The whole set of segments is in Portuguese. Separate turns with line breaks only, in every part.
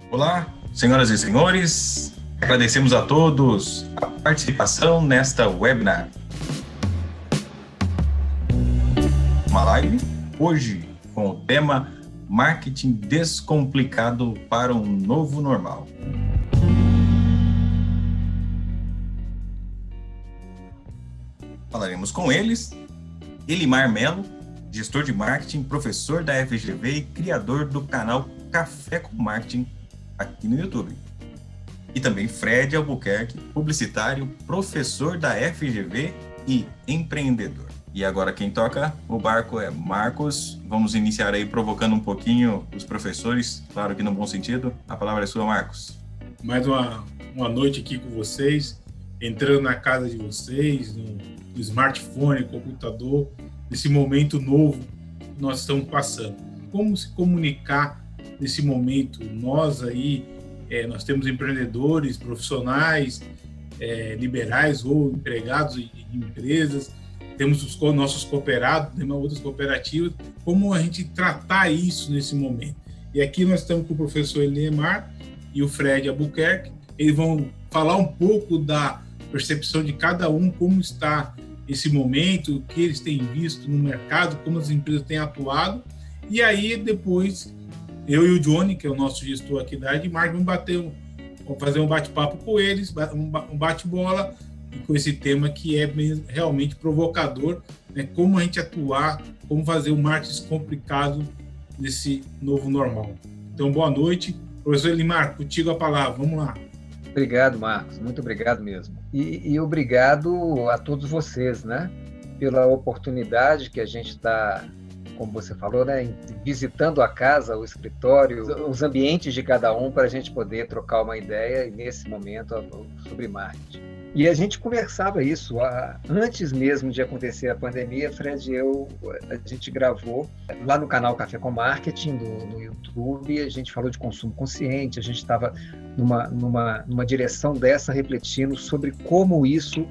Olá, senhoras e senhores, agradecemos a todos a participação nesta webinar. Uma live hoje com o tema Marketing Descomplicado para um Novo Normal. Falaremos com eles, Elimar Melo, gestor de marketing, professor da FGV e criador do canal Café com Marketing aqui no YouTube. E também Fred Albuquerque, publicitário, professor da FGV e empreendedor. E agora quem toca o barco é Marcos. Vamos iniciar aí provocando um pouquinho os professores, claro que no bom sentido. A palavra é sua, Marcos.
Mais uma noite aqui com vocês, entrando na casa de vocês, no smartphone, computador, nesse momento novo que nós estamos passando. Como se comunicar nesse momento? Nós aí, nós temos empreendedores, profissionais, liberais ou empregados de empresas, temos os nossos cooperados, temos outras cooperativas, como a gente tratar isso nesse momento? E aqui nós estamos com o professor Elimar e o Fred Albuquerque. Eles vão falar um pouco da percepção de cada um, como está esse momento, o que eles têm visto no mercado, como as empresas têm atuado. E aí, depois, eu e o Johnny, que é o nosso gestor aqui da Edmark, vamos fazer um bate-papo com eles, um bate-bola, com esse tema que é realmente provocador, né? Como a gente atuar, como fazer o marketing descomplicado nesse novo normal. Então, boa noite. Professor Elimar, contigo a palavra, vamos lá.
Obrigado, Marcos, muito obrigado mesmo. E obrigado a todos vocês, né, pela oportunidade que a gente está, como você falou, né, visitando a casa, o escritório, os ambientes de cada um para a gente poder trocar uma ideia nesse momento sobre marketing. E a gente conversava isso antes mesmo de acontecer a pandemia. Fred e eu, a gente gravou lá no canal Café com Marketing no YouTube. A gente falou de consumo consciente, a gente estava numa direção dessa, refletindo sobre como isso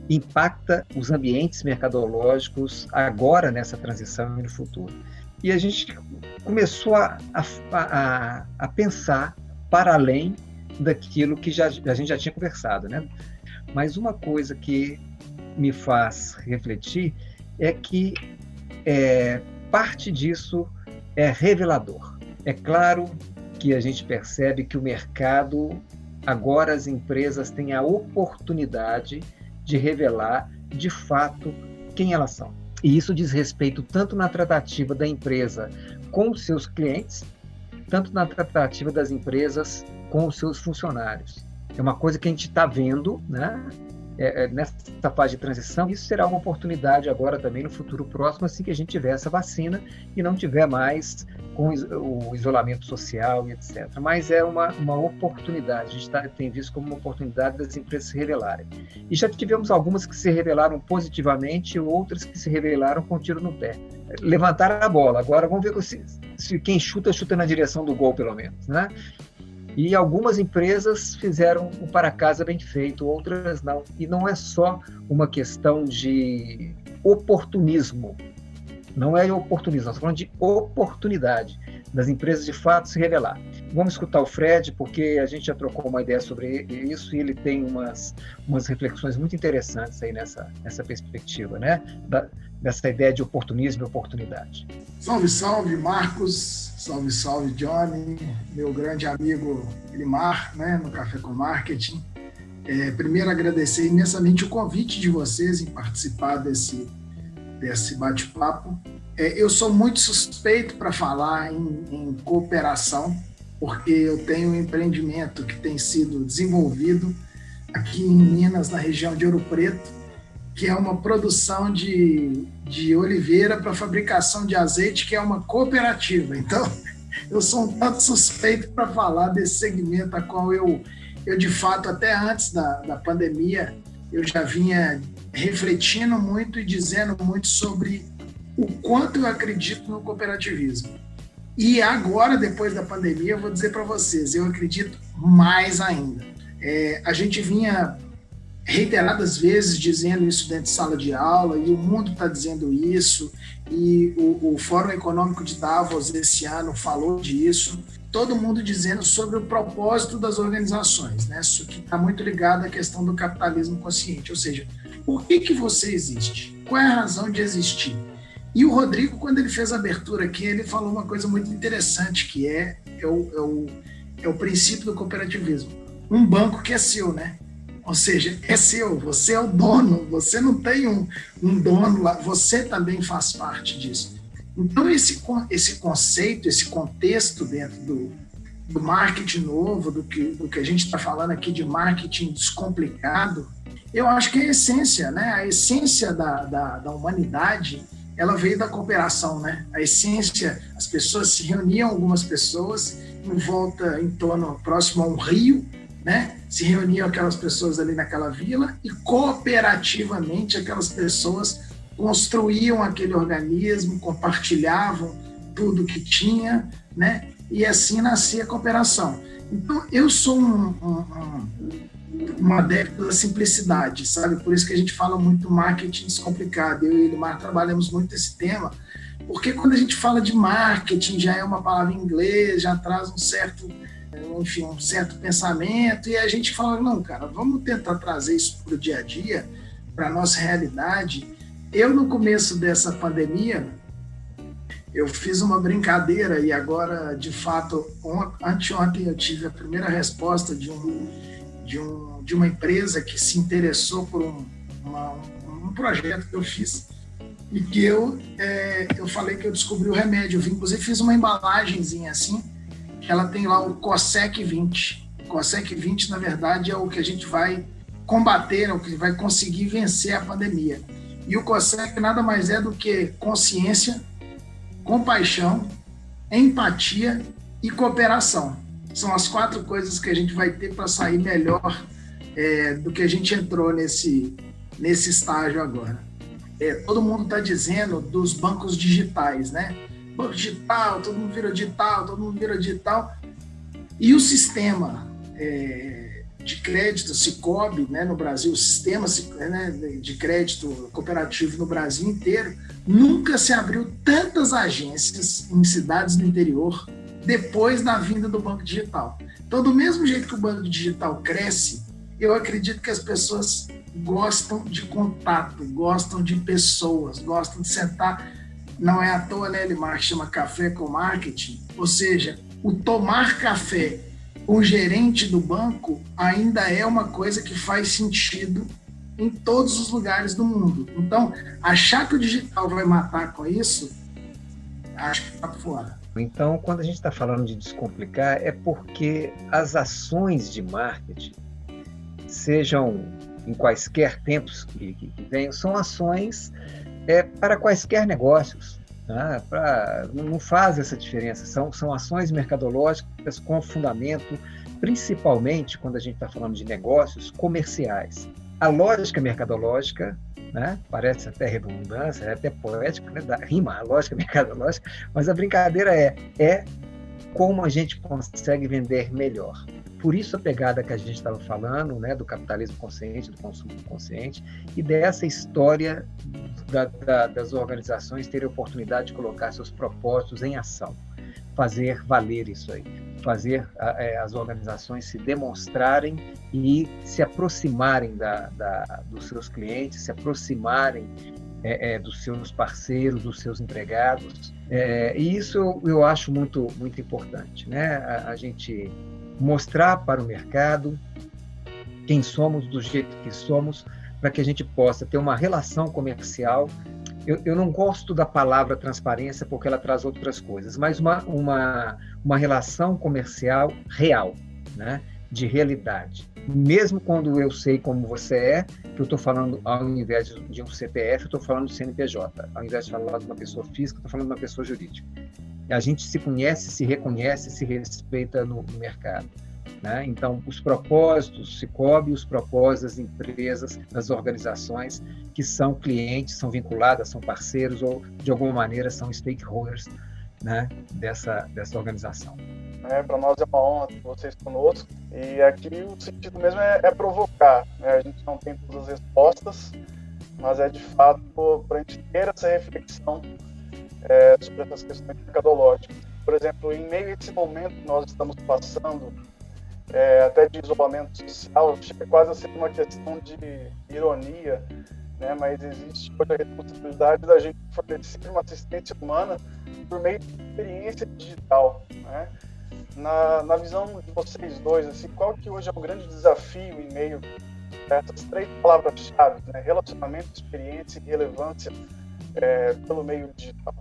impacta os ambientes mercadológicos agora nessa transição e no futuro. E a gente começou a pensar para além daquilo que a gente já tinha conversado, né? Mas uma coisa que me faz refletir é que parte disso é revelador. É claro que a gente percebe que o mercado, agora as empresas têm a oportunidade de revelar, de fato, quem elas são. E isso diz respeito tanto na tratativa da empresa com os seus clientes, tanto na tratativa das empresas com os seus funcionários. É uma coisa que a gente está vendo, né? Nessa fase de transição. Isso será uma oportunidade agora também no futuro próximo, assim que a gente tiver essa vacina e não tiver mais com o isolamento social e etc. Mas é uma oportunidade, a gente tem visto como uma oportunidade das empresas se revelarem. E já tivemos algumas que se revelaram positivamente, outras que se revelaram com tiro no pé. Levantaram a bola, agora vamos ver se quem chuta na direção do gol, pelo menos, né? E algumas empresas fizeram o para casa bem feito, outras não. E não é só uma questão de oportunismo. Não é oportunismo, nós estamos falando de oportunidade das empresas de fato se revelar. Vamos escutar o Fred, porque a gente já trocou uma ideia sobre isso e ele tem umas reflexões muito interessantes aí nessa perspectiva, né? Dessa ideia de oportunismo e oportunidade.
Salve, salve, Marcos. Salve, salve, Johnny, meu grande amigo Elimar, né, no Café com Marketing. Primeiro, agradecer imensamente o convite de vocês em participar desse bate-papo. Eu sou muito suspeito para falar em cooperação, porque eu tenho um empreendimento que tem sido desenvolvido aqui em Minas, na região de Ouro Preto, que é uma produção de oliveira para fabricação de azeite, que é uma cooperativa. Então, eu sou um tanto suspeito para falar desse segmento, a qual eu de fato, até antes da pandemia, eu já vinha refletindo muito e dizendo muito sobre o quanto eu acredito no cooperativismo. E agora, depois da pandemia, eu vou dizer para vocês, eu acredito mais ainda. A gente vinha reiteradas vezes dizendo isso dentro de sala de aula, e o mundo está dizendo isso, e o Fórum Econômico de Davos esse ano falou disso, todo mundo dizendo sobre o propósito das organizações, né? Isso que está muito ligado à questão do capitalismo consciente, ou seja, por que você existe? Qual é a razão de existir? E o Rodrigo, quando ele fez a abertura aqui, ele falou uma coisa muito interessante, que é o princípio do cooperativismo. Um banco que é seu, né? Ou seja, é seu, você é o dono, você não tem um dono lá, você também faz parte disso. Então, esse conceito, esse contexto dentro do marketing novo, do que a gente está falando aqui de marketing descomplicado, eu acho que é a essência, né? A essência da humanidade, ela veio da cooperação, né? A essência, as pessoas se reuniam, algumas pessoas, em torno, próximo a um rio, né? Se reuniam aquelas pessoas ali naquela vila e cooperativamente aquelas pessoas construíam aquele organismo, compartilhavam tudo que tinha, né? E assim nascia a cooperação. Então, eu sou um adepto da simplicidade, sabe? Por isso que a gente fala muito marketing descomplicado. Eu e o Elimar trabalhamos muito esse tema, porque quando a gente fala de marketing, já é uma palavra em inglês, já traz um certo pensamento, e a gente fala, não, cara, vamos tentar trazer isso para o dia a dia, para a nossa realidade. Eu, no começo dessa pandemia, eu fiz uma brincadeira e agora, de fato, anteontem eu tive a primeira resposta de uma empresa que se interessou por um projeto que eu fiz e que eu falei que eu descobri o remédio. Eu, inclusive, fiz uma embalagenzinha assim, que ela tem lá o COSEC 20. O COSEC 20, na verdade, é o que a gente vai combater, é o que vai conseguir vencer a pandemia. E o COSEC nada mais é do que consciência, compaixão, empatia e cooperação. São as 4 coisas que a gente vai ter para sair melhor do que a gente entrou nesse estágio agora. Todo mundo está dizendo dos bancos digitais, né? Banco digital, todo mundo vira digital. E o sistema de crédito, Sicoob, né, no Brasil, o sistema, né, de crédito cooperativo no Brasil inteiro, nunca se abriu tantas agências em cidades do interior depois da vinda do banco digital. Então, do mesmo jeito que o banco digital cresce, eu acredito que as pessoas gostam de contato, gostam de pessoas, gostam de sentar. Não é à toa, né, Elimar, que chama Café com Marketing, ou seja, o tomar café com o gerente do banco ainda é uma coisa que faz sentido em todos os lugares do mundo. Então, achar que o digital vai matar com isso, acho que está fora.
Então, quando a gente está falando de descomplicar, é porque as ações de marketing, sejam em quaisquer tempos que venham, são ações para quaisquer negócios. Não faz essa diferença, são ações mercadológicas com fundamento, principalmente quando a gente está falando de negócios comerciais. A lógica mercadológica, né, parece até redundância, é até poética, né, rima a lógica mercadológica, mas a brincadeira é como a gente consegue vender melhor. Por isso a pegada que a gente estava falando, né, do capitalismo consciente, do consumo consciente, e dessa história das organizações terem a oportunidade de colocar seus propósitos em ação, fazer valer isso aí, fazer as organizações se demonstrarem e se aproximarem dos seus clientes, se aproximarem dos seus parceiros, dos seus empregados. E isso eu acho muito, muito importante, né? A gente mostrar para o mercado quem somos, do jeito que somos, para que a gente possa ter uma relação comercial. Eu não gosto da palavra transparência porque ela traz outras coisas, mas uma relação comercial real, né? De realidade. Mesmo quando eu sei como você é, que eu estou falando, ao invés de um CPF, eu estou falando de CNPJ. Ao invés de falar de uma pessoa física, eu estou falando de uma pessoa jurídica. A gente se conhece, se reconhece, se respeita no mercado, né? Então, os propósitos, Sicoob, os propósitos das empresas, das organizações que são clientes, são vinculadas, são parceiros ou, de alguma maneira, são stakeholders, né, dessa organização.
Para nós é uma honra ter vocês conosco, e aqui o sentido mesmo é provocar, né? A gente não tem todas as respostas, mas é de fato para a gente ter essa reflexão sobre essas questões mercadológicas. por exemplo, em meio a esse momento que nós estamos passando, até de isolamento social, chega quase a ser uma questão de ironia, né? Mas existe hoje a responsabilidade da gente fornecer uma assistência humana por meio de experiência digital, né? Na visão de vocês dois, assim, qual que hoje é o grande desafio em meio a essas 3 palavras-chave, né? Relacionamento, experiência e relevância pelo meio digital?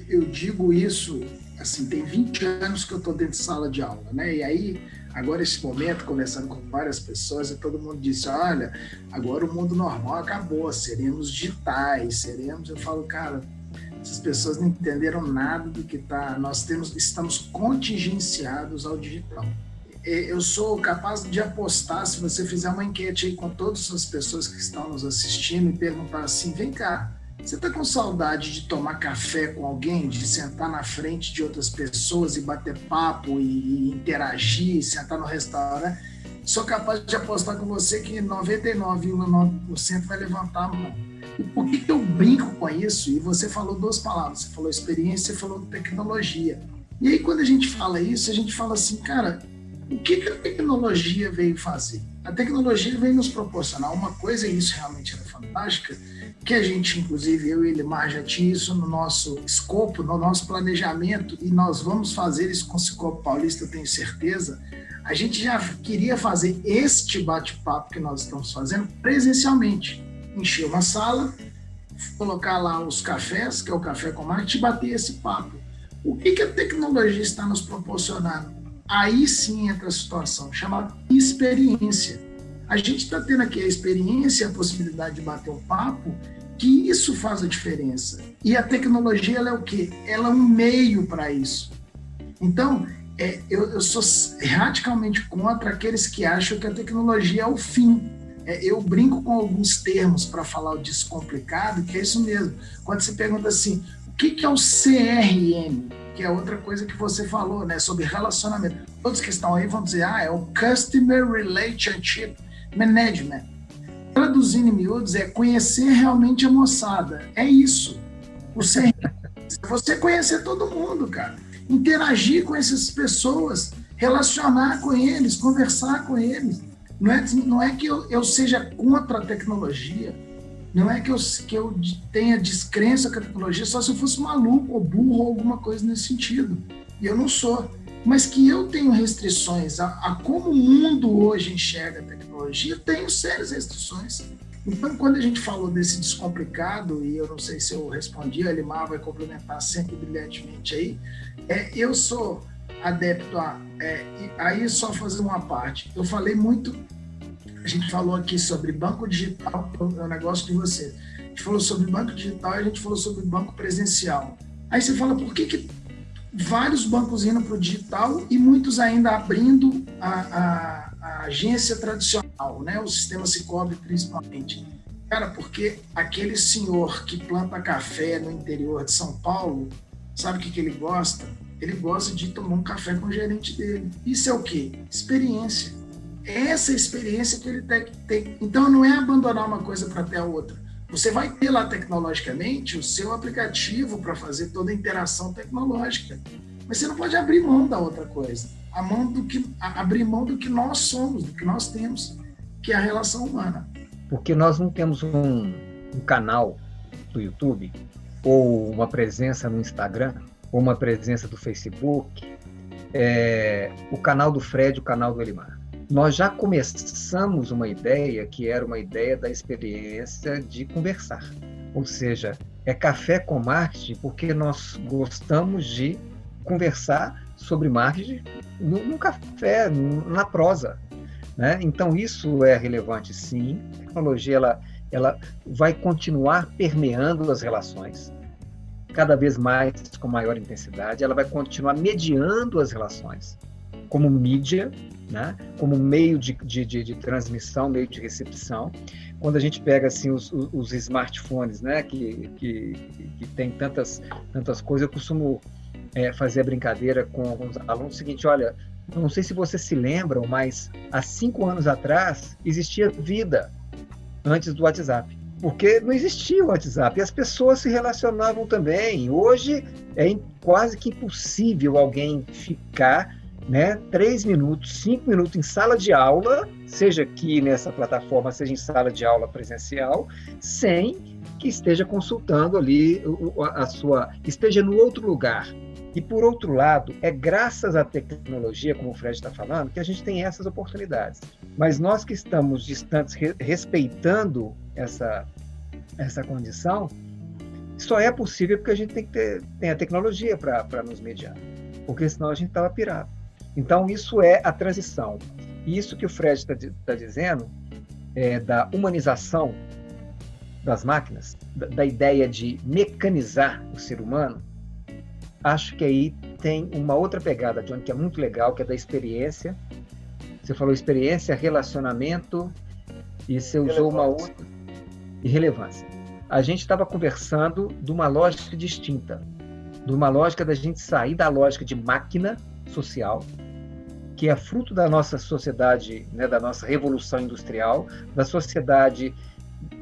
Eu digo isso, assim, tem 20 anos que eu estou dentro de sala de aula, né? E aí, agora esse momento, conversando com várias pessoas, e todo mundo disse, olha, agora o mundo normal acabou, seremos digitais, seremos... Eu falo, cara, essas pessoas não entenderam nada do que está... Estamos contingenciados ao digital. Eu sou capaz de apostar, se você fizer uma enquete aí com todas as pessoas que estão nos assistindo e perguntar assim, vem cá, você está com saudade de tomar café com alguém, de sentar na frente de outras pessoas e bater papo e interagir, sentar no restaurante? Sou capaz de apostar com você que 99,9% vai levantar a mão. E por que eu brinco com isso? E você falou 2 palavras, você falou experiência, você falou tecnologia. E aí quando a gente fala isso, a gente fala assim, cara, o que a tecnologia veio fazer? A tecnologia veio nos proporcionar uma coisa, e isso realmente era fantástica, que a gente, inclusive, eu e Elimar já tinha isso no nosso escopo, no nosso planejamento, e nós vamos fazer isso com o Cicobi Paulista, eu tenho certeza. A gente já queria fazer este bate-papo que nós estamos fazendo presencialmente. Encher uma sala, colocar lá os cafés, que é o Café com Marketing, e bater esse papo. O que a tecnologia está nos proporcionando? Aí sim entra a situação, chamada experiência. A gente está tendo aqui a experiência, a possibilidade de bater um papo, que isso faz a diferença. E a tecnologia, ela é o quê? Ela é um meio para isso. Então, eu sou radicalmente contra aqueles que acham que a tecnologia é o fim. Eu brinco com alguns termos para falar o descomplicado, que é isso mesmo. Quando você pergunta assim, o que é o CRM? Que é outra coisa que você falou, né, sobre relacionamento. Todos que estão aí vão dizer, é o Customer Relationship Management. Traduzindo em miúdos, é conhecer realmente a moçada. É isso. Você conhecer todo mundo, cara. Interagir com essas pessoas, relacionar com eles, conversar com eles. Não é que eu seja contra a tecnologia, não é que eu tenha descrença com a tecnologia, só se eu fosse maluco ou burro ou alguma coisa nesse sentido. E eu não sou. Mas que eu tenho restrições a como o mundo hoje enxerga a tecnologia, eu tenho sérias restrições. Então, quando a gente falou desse descomplicado, e eu não sei se eu respondi, a Elimar vai complementar sempre brilhantemente aí, eu sou adepto aí só fazer uma parte. Eu falei muito, a gente falou aqui sobre banco digital, é o negócio de você. A gente falou sobre banco digital e a gente falou sobre banco presencial. Aí você fala, por que vários bancos indo para o digital e muitos ainda abrindo a agência tradicional, né? O sistema Cicobi principalmente? Cara, porque aquele senhor que planta café no interior de São Paulo, sabe o que ele gosta? Ele gosta de tomar um café com o gerente dele. Isso é o quê? Experiência. É essa experiência que ele tem. Então, não é abandonar uma coisa para ter a outra. Você vai ter lá tecnologicamente o seu aplicativo para fazer toda a interação tecnológica. Mas você não pode abrir mão da outra coisa. Abrir mão do que nós somos, do que nós temos, que é a relação humana.
Porque nós não temos um canal do YouTube, ou uma presença no Instagram, ou uma presença do Facebook, o canal do Fred, o canal do Elimar. Nós já começamos uma ideia que era uma ideia da experiência de conversar. Ou seja, é café com marketing porque nós gostamos de conversar sobre marketing no café, na prosa, né? Então, isso é relevante, sim. A tecnologia ela vai continuar permeando as relações, cada vez mais com maior intensidade. Ela vai continuar mediando as relações, como mídia, né? Como meio de transmissão, meio de recepção. Quando a gente pega assim, os smartphones, né? que tem tantas coisas, eu costumo fazer a brincadeira com alguns alunos o seguinte: olha, não sei se vocês se lembram, mas há 5 anos atrás existia vida antes do WhatsApp. porque não existia o WhatsApp e as pessoas se relacionavam também. Hoje é quase que impossível alguém ficar, né, 3 minutos, 5 minutos em sala de aula, seja aqui nessa plataforma, seja em sala de aula presencial, sem que esteja consultando ali esteja no outro lugar. E, por outro lado, é graças à tecnologia, como o Fred está falando, que a gente tem essas oportunidades. Mas nós que estamos distantes, respeitando essa condição, só é possível porque a gente tem a tecnologia para nos mediar, porque senão a gente estava pirado. Então, isso é a transição. E isso que o Fred está dizendo, da humanização das máquinas, da ideia de mecanizar o ser humano, acho que aí tem uma outra pegada, John, que é muito legal, que é da experiência. Você falou experiência, relacionamento, e você usou uma outra, e relevância. A gente estava conversando de uma lógica distinta, de uma lógica da gente sair da lógica de máquina social, que é fruto da nossa sociedade, né, da nossa revolução industrial, da sociedade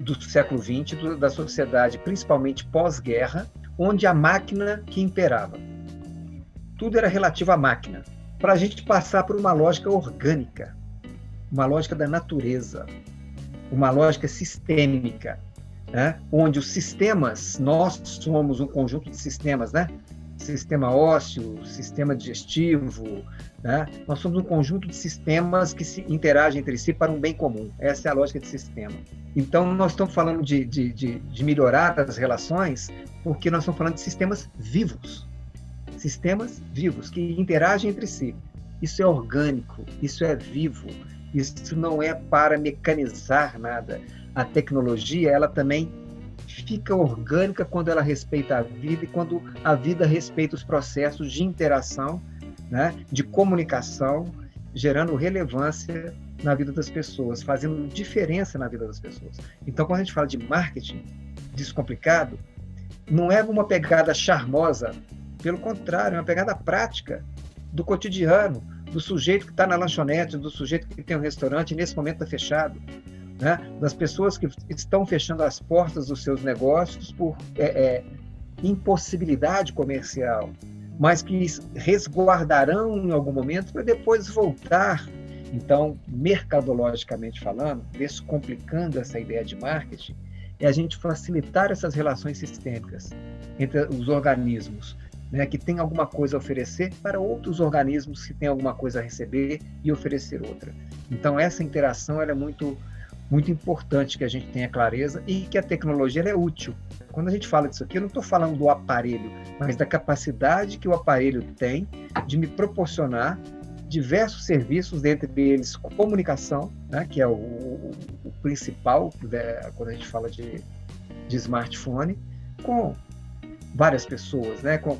do século XX, da sociedade principalmente pós-guerra, onde a máquina que imperava. Tudo era relativo à máquina. Para a gente passar por uma lógica orgânica, uma lógica da natureza, uma lógica sistêmica, né? Onde os sistemas, nós somos um conjunto de sistemas, né? Sistema ósseo, sistema digestivo, né? Nós somos um conjunto de sistemas que se interagem entre si para um bem comum. Essa é a lógica de sistema. Então, nós estamos falando de melhorar as relações porque nós estamos falando de sistemas vivos que interagem entre si. Isso é orgânico, isso é vivo, isso não é para mecanizar nada. A tecnologia, ela também fica orgânica quando ela respeita a vida e quando a vida respeita os processos de interação, né, de comunicação, gerando relevância na vida das pessoas, fazendo diferença na vida das pessoas. Então, quando a gente fala de marketing descomplicado, não é uma pegada charmosa, pelo contrário, é uma pegada prática do cotidiano, do sujeito que está na lanchonete, do sujeito que tem um restaurante e nesse momento está fechado, né? Das pessoas que estão fechando as portas dos seus negócios por impossibilidade comercial, mas que resguardarão em algum momento para depois voltar. Então, mercadologicamente falando, descomplicando essa ideia de marketing, é a gente facilitar essas relações sistêmicas entre os organismos, né, que têm alguma coisa a oferecer para outros organismos que têm alguma coisa a receber e oferecer outra. Então, essa interação ela é muito, muito importante que a gente tenha clareza e que a tecnologia ela é útil. Quando a gente fala disso aqui, eu não estou falando do aparelho, mas da capacidade que o aparelho tem de me proporcionar diversos serviços, dentre eles comunicação, né, que é o principal, né, quando a gente fala de smartphone, com várias pessoas, né, com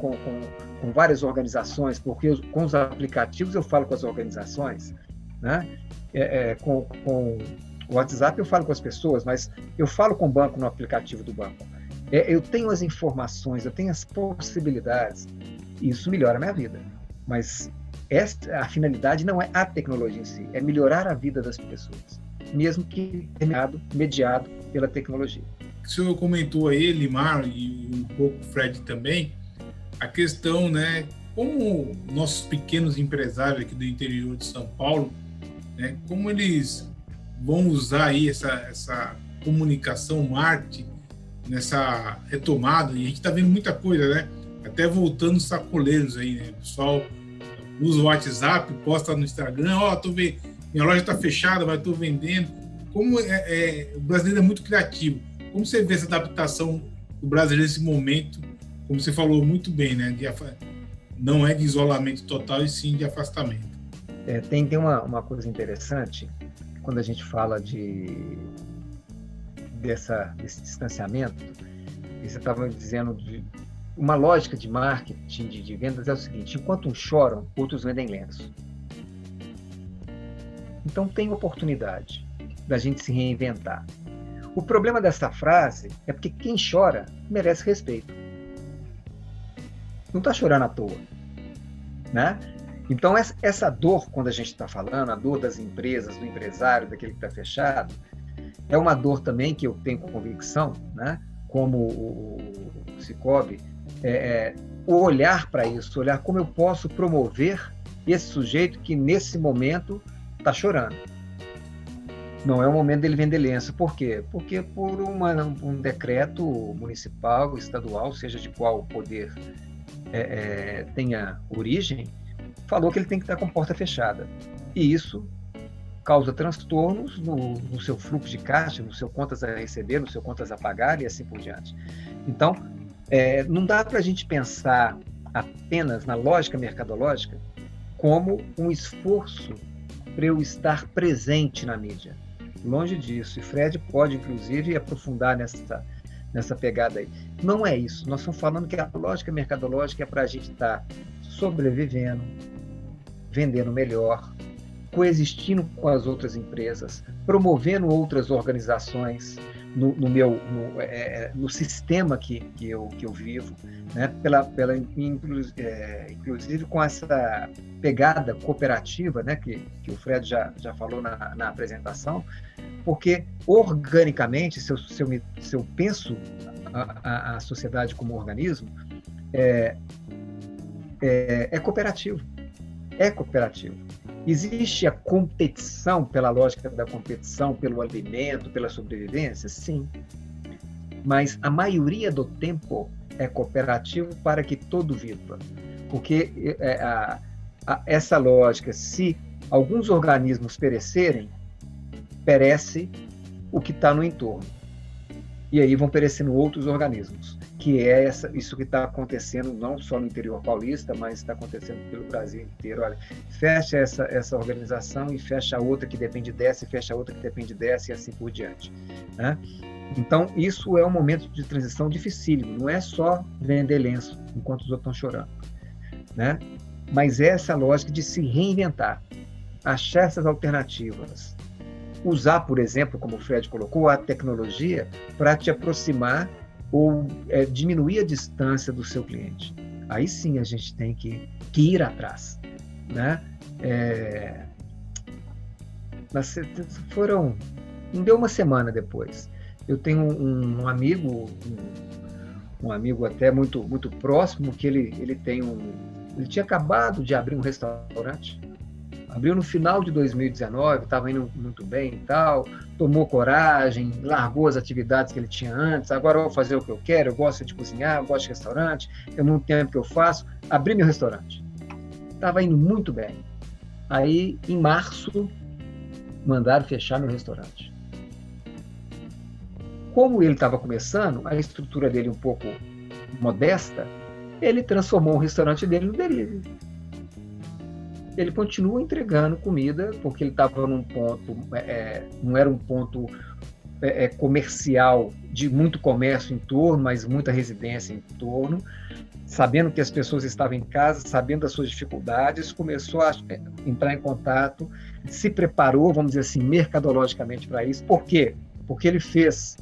várias organizações, porque com os aplicativos eu falo com as organizações, né, com o WhatsApp eu falo com as pessoas, mas eu falo com o banco no aplicativo do banco. Eu tenho as informações, eu tenho as possibilidades, e isso melhora a minha vida. Mas a finalidade não é a tecnologia em si, é melhorar a vida das pessoas, mesmo que mediado pela tecnologia.
O senhor comentou aí, Elimar, e um pouco o Fred também, a questão, né, como nossos pequenos empresários aqui do interior de São Paulo, né, como eles vão usar aí essa comunicação, marketing, nessa retomada, e a gente está vendo muita coisa, né, até voltando os sacoleiros aí, né, o pessoal usa o WhatsApp, posta no Instagram, minha loja está fechada, mas estou vendendo. Como o brasileiro é muito criativo. Como você vê essa adaptação do brasileiro nesse momento, como você falou muito bem, né? Não é de isolamento total, e sim de afastamento.
Tem uma coisa interessante, quando a gente fala desse distanciamento, e você estava dizendo uma lógica de marketing, de vendas é o seguinte: enquanto uns choram, outros vendem lenço. Então tem oportunidade da gente se reinventar. O problema dessa frase é porque quem chora merece respeito. Não está chorando à toa, né? Então essa dor, quando a gente está falando, a dor das empresas, do empresário, daquele que está fechado, É uma dor também que eu tenho convicção, né? Como o Cicobi, o olhar para isso, olhar como eu posso promover esse sujeito que nesse momento está chorando. Não é o momento dele vender lenço. Por quê? Porque por um decreto municipal, estadual, seja de qual poder tenha origem, falou que ele tem que estar com porta fechada. E isso causa transtornos no seu fluxo de caixa, no seu contas a receber, no seu contas a pagar e assim por diante. Então, não dá para a gente pensar apenas na lógica mercadológica como um esforço para eu estar presente na mídia. Longe disso. E Fred pode, inclusive, aprofundar nessa pegada aí. Não é isso. Nós estamos falando que a lógica mercadológica é para a gente estar sobrevivendo, vendendo melhor, coexistindo com as outras empresas, promovendo outras organizações no sistema que eu vivo, né? Inclusive com essa pegada cooperativa, né? que o Fred já falou na apresentação, porque organicamente, se eu penso a sociedade como organismo, é cooperativo. É cooperativo. Existe a competição, pela lógica da competição, pelo alimento, pela sobrevivência? Sim. Mas a maioria do tempo é cooperativo para que todo viva. Porque essa lógica, se alguns organismos perecerem, perece o que está no entorno. E aí vão perecendo outros organismos, que é isso que está acontecendo não só no interior paulista, mas está acontecendo pelo Brasil inteiro. Olha, fecha essa organização e fecha outra que depende dessa, e fecha outra que depende dessa, e assim por diante, né? Então, isso é um momento de transição dificílimo, não é só vender lenço enquanto os outros estão chorando, né? Mas é essa lógica de se reinventar, achar essas alternativas, usar, por exemplo, como o Fred colocou, a tecnologia para te aproximar ou diminuir a distância do seu cliente. Aí sim a gente tem que ir atrás, né? Não deu uma semana depois. Eu tenho um amigo até muito, muito próximo, que ele tinha acabado de abrir um restaurante. Abriu no final de 2019, estava indo muito bem e tal, tomou coragem, largou as atividades que ele tinha antes, agora eu vou fazer o que eu quero, eu gosto de cozinhar, eu gosto de restaurante, é muito tempo que eu faço, abri meu restaurante. Estava indo muito bem. Aí, em março, mandaram fechar meu restaurante. Como ele estava começando, a estrutura dele um pouco modesta, ele transformou o restaurante dele no delivery. Ele continua entregando comida, porque ele estava num ponto, não era um ponto comercial, de muito comércio em torno, mas muita residência em torno, sabendo que as pessoas estavam em casa, sabendo das suas dificuldades, começou a entrar em contato, se preparou, vamos dizer assim, mercadologicamente para isso. Por quê? Porque ele fez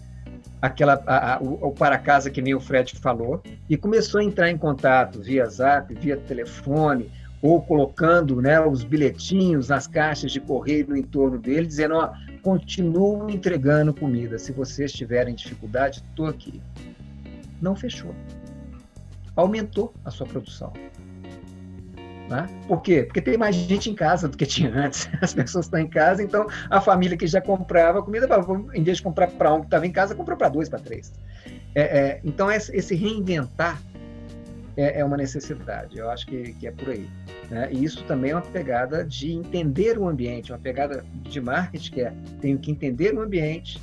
o para casa, que nem o Fred falou, e começou a entrar em contato via Zap, via telefone, ou colocando, né, os bilhetinhos nas caixas de correio no entorno dele, dizendo, continuo entregando comida, se vocês tiverem dificuldade, estou aqui. Não fechou. Aumentou a sua produção. Né? Por quê? Porque tem mais gente em casa do que tinha antes. As pessoas estão em casa, então a família que já comprava comida, em vez de comprar para um que estava em casa, comprou para 2, para 3. Então, esse reinventar é uma necessidade. Eu acho que é por aí. Né? E isso também é uma pegada de entender o ambiente, uma pegada de marketing, que tenho que entender o ambiente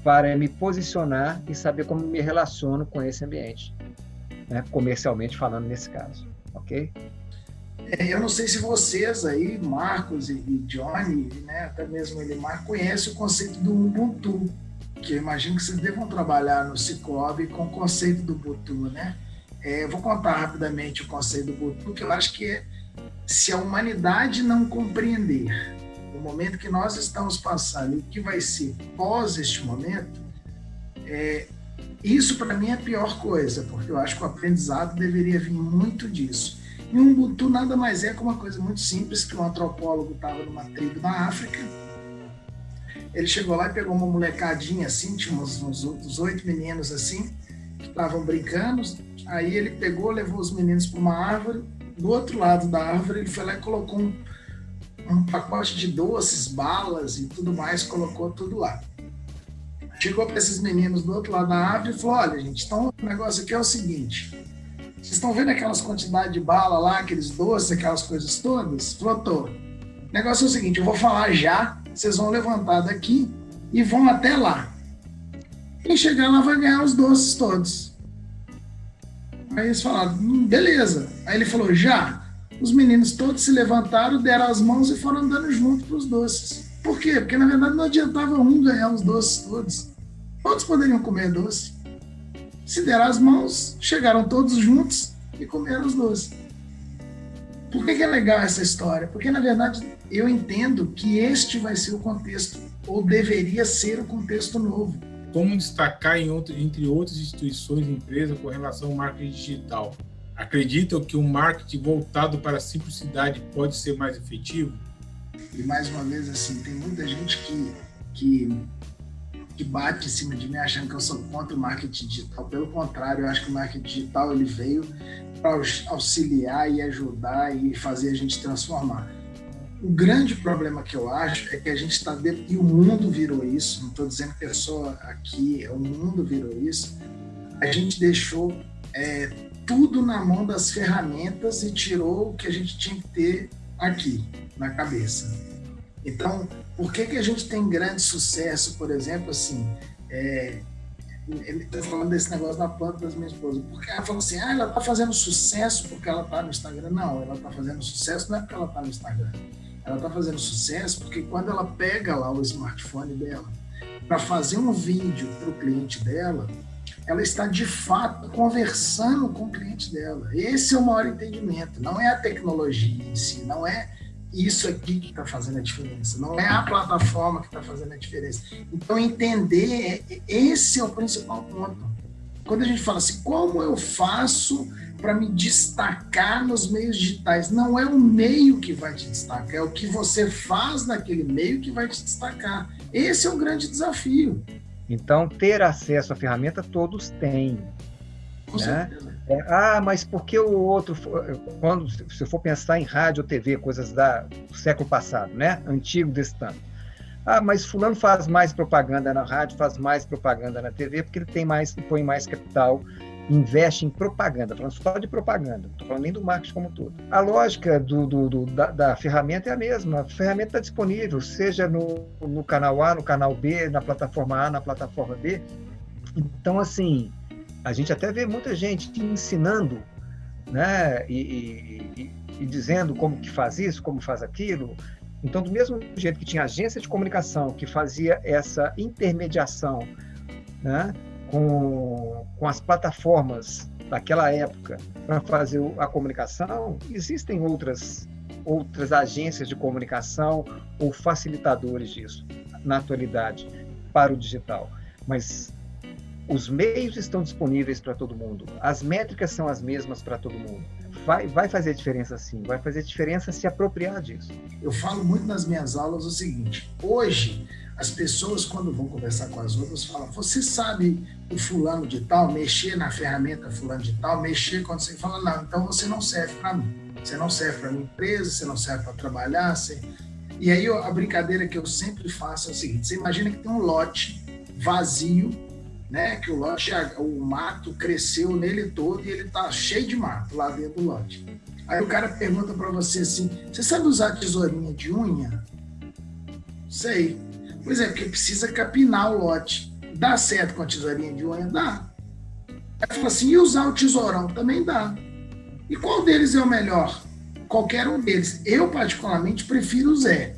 para me posicionar e saber como me relaciono com esse ambiente, né? Comercialmente falando nesse caso, ok?
Eu não sei se vocês aí, Marcos e Johnny, né, até mesmo Elimar, conhecem o conceito do Ubuntu, que eu imagino que vocês devam trabalhar no Cicobi com o conceito do Ubuntu, né? Eu vou contar rapidamente o conceito do Ubuntu, que eu acho que se a humanidade não compreender o momento que nós estamos passando e o que vai ser pós este momento, isso para mim é a pior coisa, porque eu acho que o aprendizado deveria vir muito disso. E o Ubuntu nada mais é que uma coisa muito simples, que um antropólogo estava numa tribo na África Ele chegou lá e pegou uma molecadinha assim, tinha uns 8 meninos assim, que estavam brincando. Aí ele pegou, levou os meninos para uma árvore. Do outro lado da árvore, ele foi lá e colocou um pacote de doces, balas e tudo mais, colocou tudo lá. Chegou para esses meninos do outro lado da árvore e falou: olha, gente, então o negócio aqui é o seguinte: vocês estão vendo aquelas quantidades de bala lá, aqueles doces, aquelas coisas todas? Falou: tô. O negócio é o seguinte, eu vou falar já, vocês vão levantar daqui e vão até lá. Quem chegar lá vai ganhar os doces todos. Aí eles falaram: beleza. Aí ele falou: já. Os meninos todos se levantaram, deram as mãos e foram andando junto para os doces. Por quê? Porque, na verdade, não adiantava um ganhar os doces todos. Todos poderiam comer doce. Se deram as mãos, chegaram todos juntos e comeram os doces. Por que é legal essa história? Porque, na verdade, eu entendo que este vai ser o contexto, ou deveria ser o contexto novo.
Como destacar entre outras instituições e empresas com relação ao marketing digital? Acreditam que um marketing voltado para a simplicidade pode ser mais efetivo?
E, mais uma vez, assim, tem muita gente que bate em cima de mim achando que eu sou contra o marketing digital. Pelo contrário, eu acho que o marketing digital ele veio para auxiliar e ajudar e fazer a gente transformar. O grande problema que eu acho é que a gente está dentro, e o mundo virou isso, não estou dizendo que é só aqui, o mundo virou isso, a gente deixou tudo na mão das ferramentas e tirou o que a gente tinha que ter aqui, na cabeça. Então, por que a gente tem grande sucesso, por exemplo, assim, ele está falando desse negócio da planta das minhas esposas, porque ela falou assim, ela está fazendo sucesso porque ela está no Instagram. Não, ela está fazendo sucesso não é porque ela está no Instagram. Ela está fazendo sucesso porque quando ela pega lá o smartphone dela para fazer um vídeo para o cliente dela, ela está de fato conversando com o cliente dela. Esse é o maior entendimento. Não é a tecnologia em si, não é isso aqui que está fazendo a diferença, não é a plataforma que está fazendo a diferença. Então, entender, esse é o principal ponto. Quando a gente fala assim, como eu faço para me destacar nos meios digitais? Não é o meio que vai te destacar, é o que você faz naquele meio que vai te destacar. Esse é o grande desafio.
Então, ter acesso à ferramenta todos têm.
Com certeza.
Mas por que o outro, quando se for pensar em rádio ou TV, coisas do século passado, né? Antigo desse tanto. Mas fulano faz mais propaganda na rádio, faz mais propaganda na TV, porque ele põe mais capital, investe em propaganda, falando só de propaganda, não estou falando nem do marketing como um todo. A lógica da ferramenta é a mesma, a ferramenta está disponível, seja no canal A, no canal B, na plataforma A, na plataforma B. Então, assim, a gente até vê muita gente ensinando, né, e dizendo como que faz isso, como faz aquilo. Então, do mesmo jeito que tinha agência de comunicação que fazia essa intermediação, né, com as plataformas daquela época para fazer a comunicação, existem outras agências de comunicação ou facilitadores disso na atualidade para o digital. Mas os meios estão disponíveis para todo mundo, as métricas são as mesmas para todo mundo. Vai fazer diferença sim, vai fazer diferença se apropriar disso.
Eu falo muito nas minhas aulas o seguinte, hoje as pessoas quando vão conversar com as outras falam, você sabe o fulano de tal, mexer na ferramenta fulano de tal, mexer quando você fala, não, então você não serve para mim, você não serve para minha empresa, você não serve para trabalhar, E aí a brincadeira que eu sempre faço é o seguinte, você imagina que tem um lote vazio, né, que o mato cresceu nele todo e ele tá cheio de mato lá dentro do lote. Aí o cara pergunta para você assim, você sabe usar tesourinha de unha? Sei. Pois é, porque precisa capinar o lote. Dá certo com a tesourinha de unha? Dá. Aí fala assim, e usar o tesourão? Também dá. E qual deles é o melhor? Qualquer um deles. Eu, particularmente, prefiro o Zé.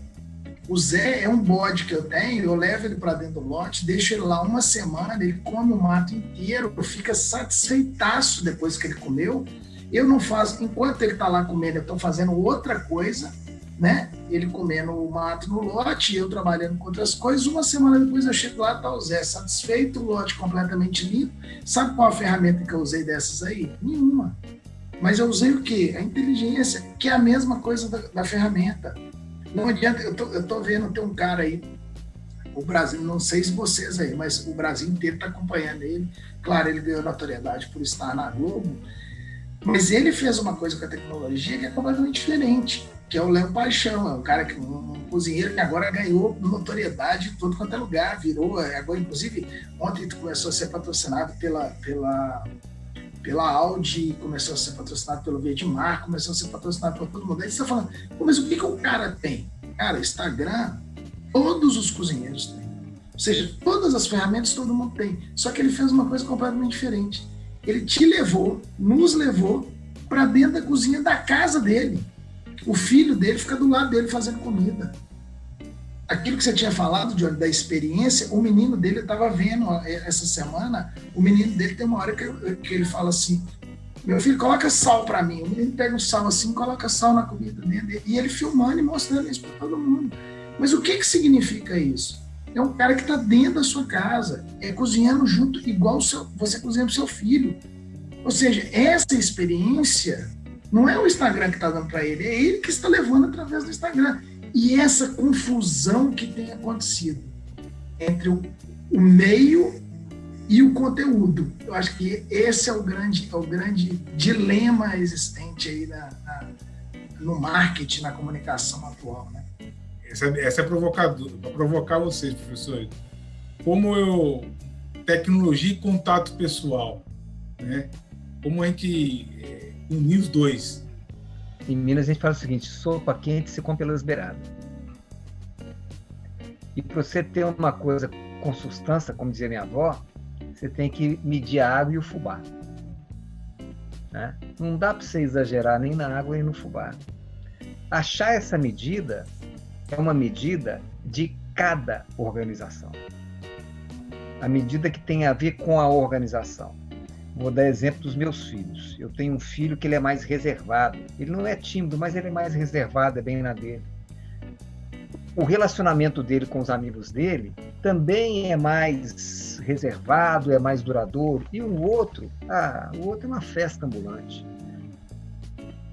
O Zé é um bode que eu tenho, eu levo ele para dentro do lote, deixo ele lá uma semana, ele come o mato inteiro, fica satisfeitaço depois que ele comeu. Eu não faço, enquanto ele está lá comendo, eu estou fazendo outra coisa, né? Ele comendo o mato no lote, eu trabalhando com outras coisas. Uma semana depois eu chego lá, tá o Zé satisfeito, o lote completamente limpo. Sabe qual a ferramenta que eu usei dessas aí? Nenhuma. Mas eu usei o quê? A inteligência, que é a mesma coisa da ferramenta. Não adianta, eu tô vendo, tem um cara aí O Brasil, não sei se vocês aí, mas o Brasil inteiro está acompanhando ele. Claro, ele ganhou notoriedade por estar na Globo, mas ele fez uma coisa com a tecnologia que é completamente diferente, que é o Léo Paixão, é um cara, um cozinheiro que agora ganhou notoriedade em todo quanto é lugar, virou, agora inclusive ontem começou a ser patrocinado pela Audi, começou a ser patrocinado pelo Vedmar, começou a ser patrocinado por todo mundo. Aí você está falando, mas o que o cara tem? Cara, Instagram, todos os cozinheiros têm. Ou seja, todas as ferramentas todo mundo tem. Só que ele fez uma coisa completamente diferente. Ele nos levou para dentro da cozinha da casa dele. O filho dele fica do lado dele fazendo comida. Aquilo que você tinha falado, Johnny, da experiência, o menino dele, eu estava vendo essa semana, o menino dele tem uma hora que ele fala assim, meu filho, coloca sal para mim. O menino pega o sal assim, coloca sal na comida dele, e ele filmando e mostrando isso para todo mundo. Mas o que significa isso? É um cara que está dentro da sua casa, cozinhando junto, igual você cozinha para o seu filho. Ou seja, essa experiência não é o Instagram que está dando para ele, é ele que está levando através do Instagram. E essa confusão que tem acontecido entre o meio e o conteúdo. Eu acho que esse é o grande dilema existente aí no marketing, na comunicação atual, né?
Essa é provocadora, para provocar vocês, professores. Como tecnologia e contato pessoal, né? Como a gente unir os dois.
Em Minas a gente fala o seguinte, sopa quente se come pelas beiradas. E para você ter uma coisa com substância, como dizia minha avó, você tem que medir a água e o fubá. Né? Não dá para você exagerar nem na água nem no fubá. Achar essa medida é uma medida de cada organização. A medida que tem a ver com a organização. Vou dar exemplo dos meus filhos. Eu tenho um filho que ele é mais reservado. Ele não é tímido, mas ele é mais reservado, é bem na dele. O relacionamento dele com os amigos dele também é mais reservado, é mais duradouro. E o outro é uma festa ambulante.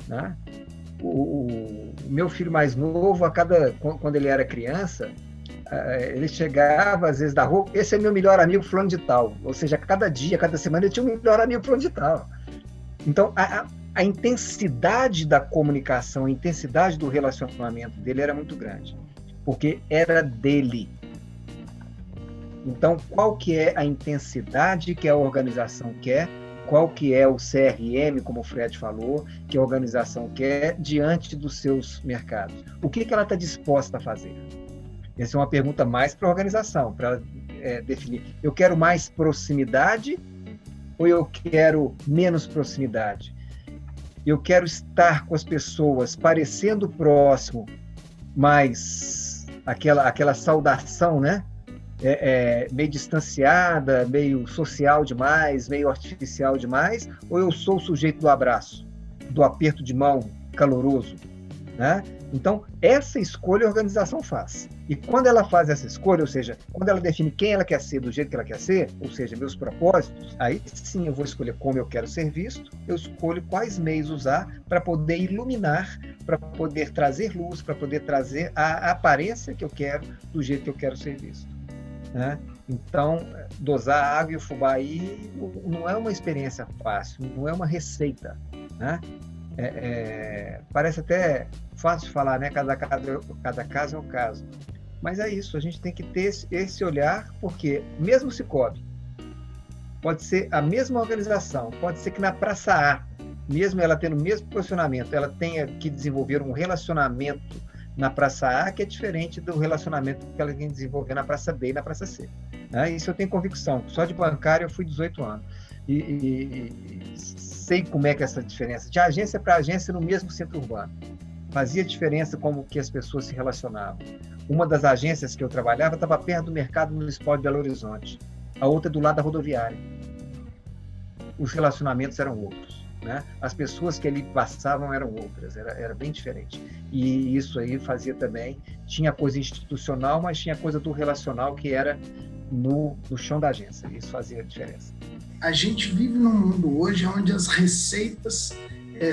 Né? O meu filho mais novo, quando ele era criança, ele chegava às vezes da rua, esse é meu melhor amigo fulano de tal, ou seja, cada dia, cada semana ele tinha um melhor amigo fulano de tal. Então a intensidade da comunicação, a intensidade do relacionamento dele era muito grande, porque era dele. Então qual que é a intensidade que a organização quer, qual que é o CRM, como o Fred falou, que a organização quer diante dos seus mercados? O que ela está disposta a fazer? Essa é uma pergunta mais para a organização, para definir. Eu quero mais proximidade ou eu quero menos proximidade? Eu quero estar com as pessoas parecendo próximo, mas aquela saudação, né? Meio distanciada, meio social demais, meio artificial demais, ou eu sou o sujeito do abraço, do aperto de mão caloroso, né? Então, essa escolha a organização faz. E quando ela faz essa escolha, ou seja, quando ela define quem ela quer ser, do jeito que ela quer ser, ou seja, meus propósitos, aí sim eu vou escolher como eu quero ser visto, eu escolho quais meios usar para poder iluminar, para poder trazer luz, para poder trazer a aparência que eu quero, do jeito que eu quero ser visto. Né? Então, dosar a água e o fubá aí não é uma experiência fácil, não é uma receita, né? Parece até fácil de falar, né? Cada caso é um caso. Mas é isso, a gente tem que ter esse olhar, porque mesmo Cicobi, pode ser a mesma organização, pode ser que na Praça A, mesmo ela tendo o mesmo posicionamento, ela tenha que desenvolver um relacionamento na Praça A que é diferente do relacionamento que ela tem que desenvolver na Praça B e na Praça C. Né? Isso eu tenho convicção. Só de bancário eu fui 18 anos. E sei como é que é essa diferença. De agência para agência no mesmo centro urbano. Fazia diferença como que as pessoas se relacionavam. Uma das agências que eu trabalhava estava perto do Mercado Municipal de Belo Horizonte. A outra do lado da rodoviária. Os relacionamentos eram outros. Né? As pessoas que ali passavam eram outras, era bem diferente. E isso aí fazia também, tinha coisa institucional, mas tinha coisa do relacional que era no chão da agência. Isso fazia diferença.
A gente vive num mundo hoje onde as receitas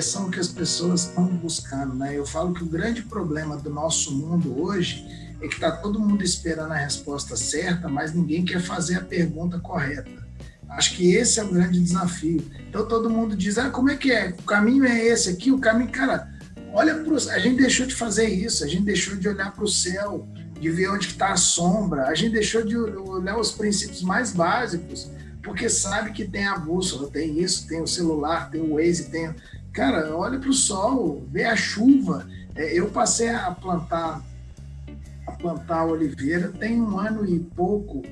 são o que as pessoas estão buscando. Né? Eu falo que o grande problema do nosso mundo hoje é que está todo mundo esperando a resposta certa, mas ninguém quer fazer a pergunta correta. Acho que esse é o grande desafio. Então todo mundo diz, como é que é? O caminho é esse aqui, o caminho... Cara, olha a gente deixou de fazer isso, a gente deixou de olhar para o céu, de ver onde está a sombra, a gente deixou de olhar os princípios mais básicos, porque sabe que tem a bússola, tem isso, tem o celular, tem o Waze, tem... Cara, olha para o sol, vê a chuva. Eu passei a plantar oliveira tem 1 ano e pouco.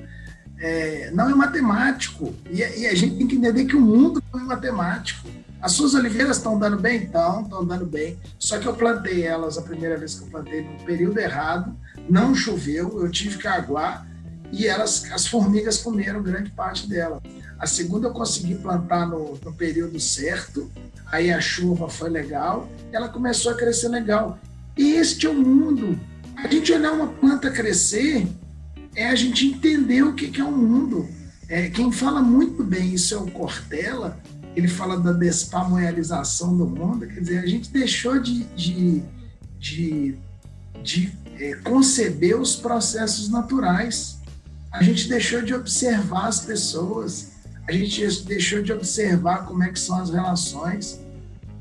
Não é matemático. E a gente tem que entender que o mundo não é matemático. As suas oliveiras estão dando bem? Estão dando bem. Só que eu plantei elas, a primeira vez que eu plantei, no período errado, não choveu, eu tive que aguar, e as formigas comeram grande parte delas. A segunda eu consegui plantar no período certo, aí a chuva foi legal, ela começou a crescer legal. E este é o mundo. A gente olhar uma planta crescer é a gente entender o que é o mundo. Quem fala muito bem isso é o Cortella. Ele fala da despamoialização do mundo. Quer dizer, a gente deixou de conceber os processos naturais. A gente deixou de observar as pessoas. A gente deixou de observar como é que são as relações.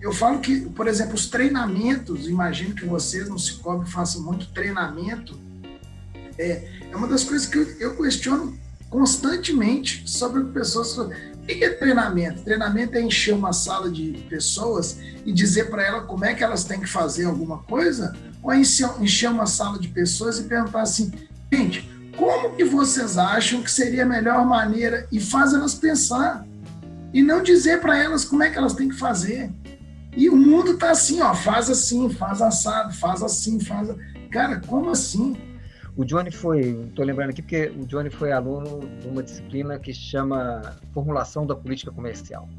Eu falo que, por exemplo, os treinamentos, imagino que vocês no Cicobi façam muito treinamento, é uma das coisas que eu questiono constantemente sobre pessoas. O que é treinamento? Treinamento é encher uma sala de pessoas e dizer para elas como é que elas têm que fazer alguma coisa? Ou encher uma sala de pessoas e perguntar assim, gente, como que vocês acham que seria a melhor maneira? E faz elas pensar. E não dizer para elas como é que elas têm que fazer. E o mundo tá assim, faz assim, faz assado, faz assim, faz... Cara, como assim?
O Johnny estou lembrando aqui porque o Johnny foi aluno de uma disciplina que chama Formulação da Política Comercial.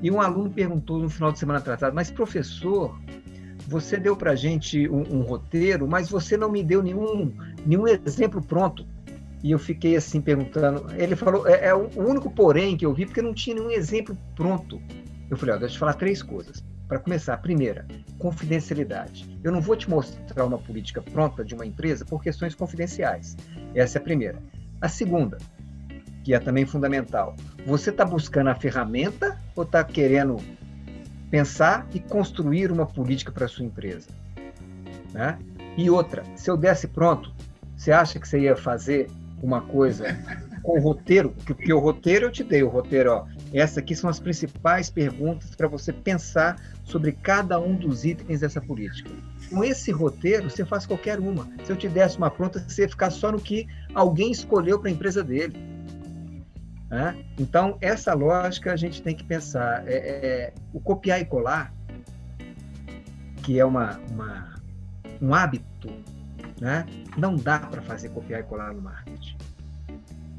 E um aluno perguntou no final de semana atrasado, mas professor, você deu para a gente um roteiro, mas você não me deu nenhum exemplo pronto. E eu fiquei assim perguntando, ele falou, é o único porém que eu vi, porque não tinha nenhum exemplo pronto. Eu falei, deixa eu te falar 3 coisas. Para começar, a primeira, confidencialidade. Eu não vou te mostrar uma política pronta de uma empresa por questões confidenciais. Essa é a primeira. A segunda, que é também fundamental, você está buscando a ferramenta ou está querendo pensar e construir uma política para a sua empresa? Né? E outra, se eu desse pronto, você acha que você ia fazer uma coisa com o roteiro? Porque o roteiro eu te dei, o roteiro, essas aqui são as principais perguntas para você pensar sobre cada um dos itens dessa política. Com esse roteiro, você faz qualquer uma. Se eu te desse uma pronta, você ia ficar só no que alguém escolheu para a empresa dele. Então, essa lógica a gente tem que pensar. O copiar e colar, que é um hábito, né? Não dá para fazer copiar e colar no marketing.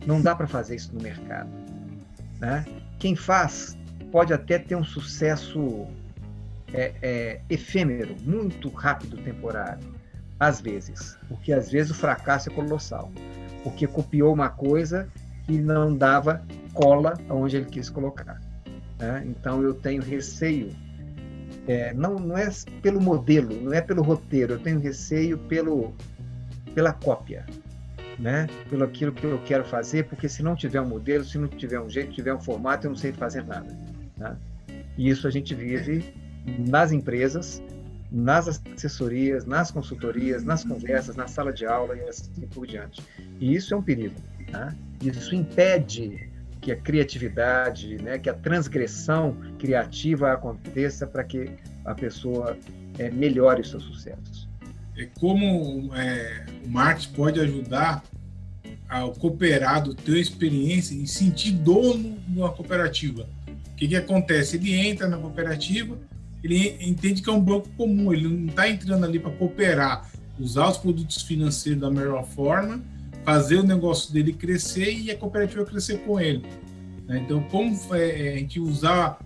Não dá para fazer isso no mercado. Né? Quem faz pode até ter um sucesso efêmero, muito rápido, temporário, às vezes, porque às vezes o fracasso é colossal, porque copiou uma coisa que não dava cola onde ele quis colocar. Né? Então eu tenho receio, não é pelo modelo, não é pelo roteiro, eu tenho receio pela cópia. Né? Pelo aquilo que eu quero fazer, porque se não tiver um modelo, se não tiver um jeito, tiver um formato, eu não sei fazer nada. Né? E isso a gente vive nas empresas, nas assessorias, nas consultorias, nas conversas, na sala de aula e assim por diante. E isso é um perigo. Né? Isso impede que a criatividade, né, que a transgressão criativa aconteça para que a pessoa melhore os seus sucessos.
Como o marketing pode ajudar ao cooperado ter experiência e sentir dono de uma cooperativa. O que acontece? Ele entra na cooperativa, ele entende que é um banco comum, ele não está entrando ali para cooperar, usar os produtos financeiros da melhor forma, fazer o negócio dele crescer e a cooperativa crescer com ele. Então, como a gente usar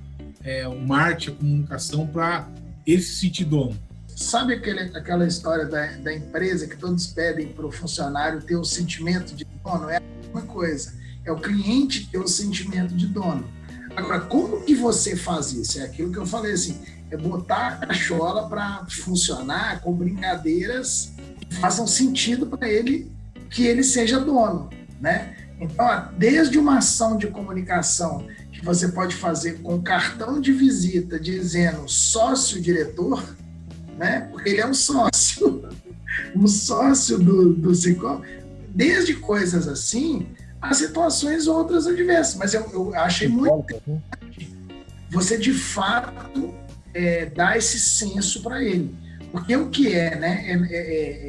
o marketing, a comunicação para ele se sentir dono?
Sabe aquela história da empresa que todos pedem para o funcionário ter o sentimento de dono? É a mesma coisa. É o cliente ter o sentimento de dono. Agora, como que você faz isso? É aquilo que eu falei assim, é botar a cachola para funcionar com brincadeiras façam sentido para ele, que ele seja dono, né? Então, desde uma ação de comunicação que você pode fazer com cartão de visita dizendo sócio-diretor, né? Porque ele é um sócio do Cicobi, desde coisas assim, há situações outras adversas, mas eu achei muito importante você, de fato, dar esse senso para ele. Porque o que né?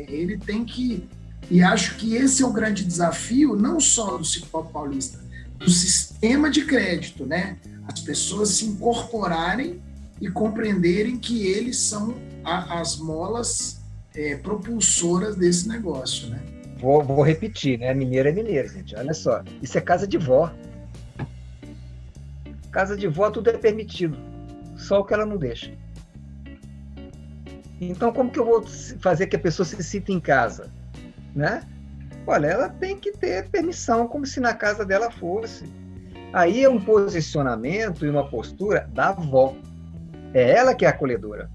Ele tem que... E acho que esse é o grande desafio, não só do Cicobi Paulista, do sistema de crédito, né? As pessoas se incorporarem e compreenderem que eles são as molas propulsoras desse negócio, né?
Vou repetir, né? Mineiro é mineiro, gente. Olha só, isso é casa de vó. Casa de vó tudo é permitido, só o que ela não deixa. Então, como que eu vou fazer que a pessoa se sinta em casa, né? Olha, ela tem que ter permissão, como se na casa dela fosse. Aí é um posicionamento e uma postura da avó. É ela que é acolhedora.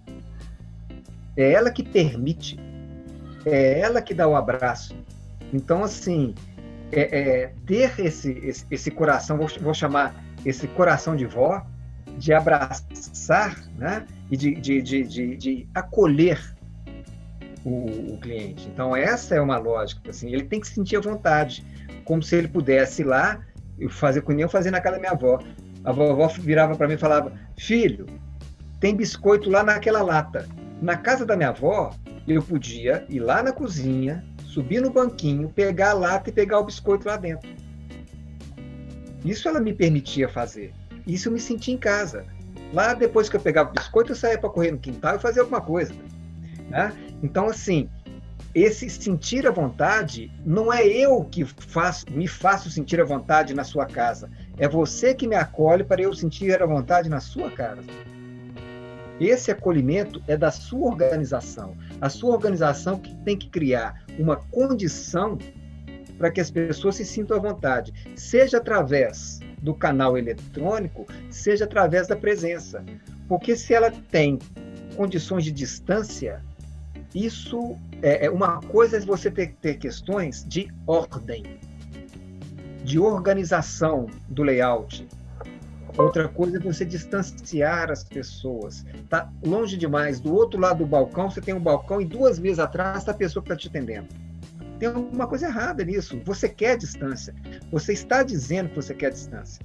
É ela que permite. É ela que dá o abraço. Então, assim, ter esse coração, vou chamar esse coração de vó, de abraçar, né? E de acolher o cliente. Então, essa é uma lógica. Assim, ele tem que sentir a vontade, como se ele pudesse ir lá e fazer com eu fazer na casa da minha avó. A vovó virava para mim e falava: filho, tem biscoito lá naquela lata. Na casa da minha avó, eu podia ir lá na cozinha, subir no banquinho, pegar a lata e pegar o biscoito lá dentro. Isso ela me permitia fazer. Isso eu me sentia em casa. Lá, depois que eu pegava o biscoito, eu saía para correr no quintal e fazer alguma coisa, né? Então, assim, esse sentir a vontade não é eu que me faço sentir a vontade na sua casa. É você que me acolhe para eu sentir a vontade na sua casa. Esse acolhimento é da sua organização. A sua organização que tem que criar uma condição para que as pessoas se sintam à vontade, seja através do canal eletrônico, seja através da presença. Porque se ela tem condições de distância, isso é uma coisa, é você ter questões de ordem, de organização do layout. Outra coisa é você distanciar as pessoas. Está longe demais. Do outro lado do balcão, você tem um balcão e 2 mesas atrás está a pessoa que está te atendendo. Tem alguma coisa errada nisso. Você quer distância. Você está dizendo que você quer distância.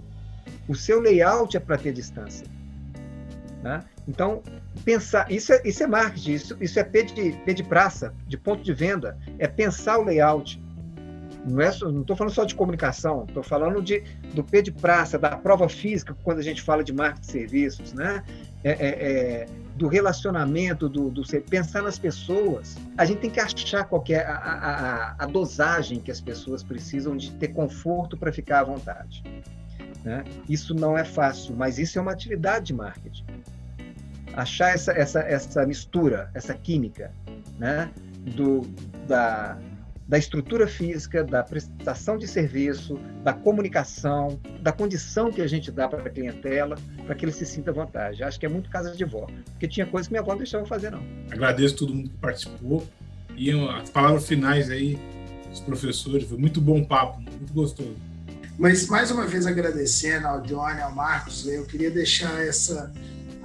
O seu layout é para ter distância, né? Então, pensar... Isso é marketing. Isso é P de praça, de ponto de venda. É pensar o layout. Não estou falando só de comunicação, estou falando do P de praça, da prova física, quando a gente fala de marketing de serviços, né? Do relacionamento, pensar nas pessoas. A gente tem que achar qual que é a dosagem que as pessoas precisam de ter conforto para ficar à vontade, né? Isso não é fácil, mas isso é uma atividade de marketing. Achar essa mistura, essa química, né? Da estrutura física, da prestação de serviço, da comunicação, da condição que a gente dá para a clientela, para que ele se sinta à vontade. Acho que é muito casa de vó, porque tinha coisas que minha avó não deixava fazer, não.
Agradeço a todo mundo que participou. E as palavras finais aí dos professores, foi muito bom papo, muito gostoso.
Mas, mais uma vez, agradecendo ao Johnny, ao Marcos, eu queria deixar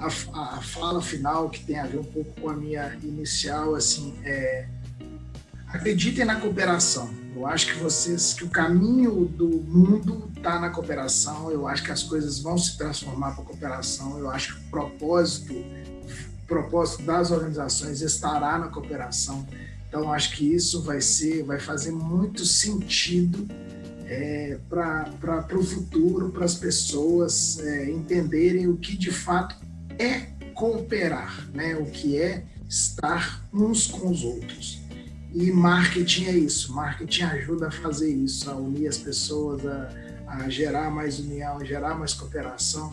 a fala final, que tem a ver um pouco com a minha inicial, assim, acreditem na cooperação. Eu acho que o caminho do mundo está na cooperação. Eu acho que as coisas vão se transformar para a cooperação. Eu acho que o propósito das organizações estará na cooperação. Então, eu acho que isso vai fazer muito sentido para o futuro, para as pessoas entenderem o que de fato é cooperar, né? O que é estar uns com os outros. E marketing é isso. Marketing ajuda a fazer isso, a unir as pessoas, a gerar mais união, gerar mais cooperação.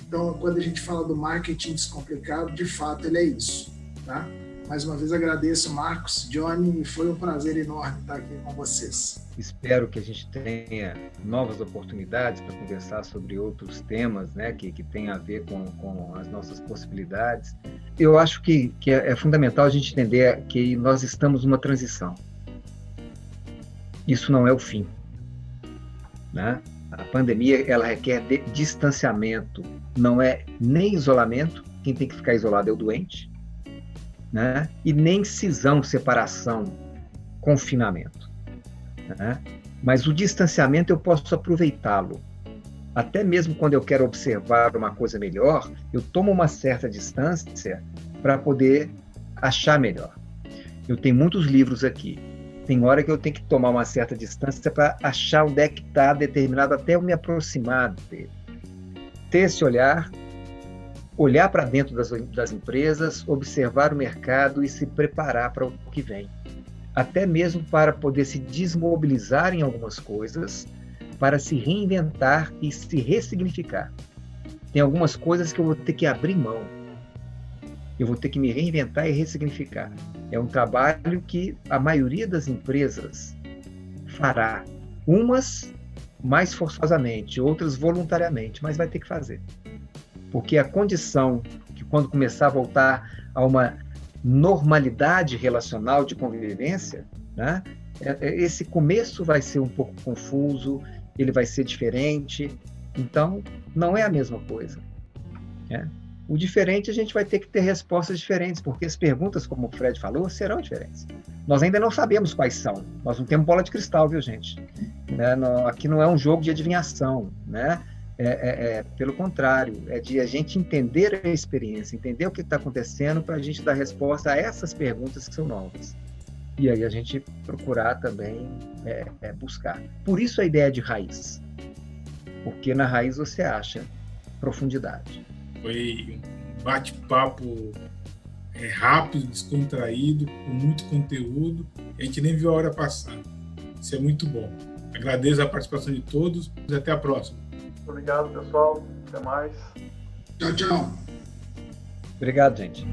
Então, quando a gente fala do marketing descomplicado, de fato, ele é isso, tá? Mais uma vez, agradeço, Marcos, Johnny, e foi um prazer enorme estar aqui com vocês.
Espero que a gente tenha novas oportunidades para conversar sobre outros temas, né, que tenham a ver com as nossas possibilidades. eu acho que é fundamental a gente entender que nós estamos numa transição. Isso não é o fim, né? A pandemia, ela requer distanciamento, não é nem isolamento, quem tem que ficar isolado é o doente, né? E nem cisão, separação, confinamento, né? Mas o distanciamento eu posso aproveitá-lo. Até mesmo quando eu quero observar uma coisa melhor, eu tomo uma certa distância para poder achar melhor. Eu tenho muitos livros aqui. Tem hora que eu tenho que tomar uma certa distância para achar onde é que está determinado, até eu me aproximar dele. Ter esse olhar para dentro das empresas, observar o mercado e se preparar para o que vem. Até mesmo para poder se desmobilizar em algumas coisas, para se reinventar e se ressignificar. Tem algumas coisas que eu vou ter que abrir mão. Eu vou ter que me reinventar e ressignificar. É um trabalho que a maioria das empresas fará. Umas mais forçosamente, outras voluntariamente, mas vai ter que fazer. Porque a condição que quando começar a voltar a uma normalidade relacional de convivência, né, esse começo vai ser um pouco confuso, ele vai ser diferente, então não é a mesma coisa, né? O diferente, a gente vai ter que ter respostas diferentes, porque as perguntas, como o Fred falou, serão diferentes. Nós ainda não sabemos quais são. Nós não temos bola de cristal, viu, gente? Né? Aqui não é um jogo de adivinhação, né? Pelo contrário, é de a gente entender a experiência, entender o que está acontecendo para a gente dar resposta a essas perguntas que são novas. E aí a gente procurar também buscar. Por isso a ideia de raiz. Porque na raiz você acha profundidade.
Foi um bate-papo rápido, descontraído, com muito conteúdo. A gente nem viu a hora passar. Isso é muito bom. Agradeço a participação de todos e até a próxima.
Obrigado, pessoal. Até mais.
Tchau, tchau.
Obrigado, gente.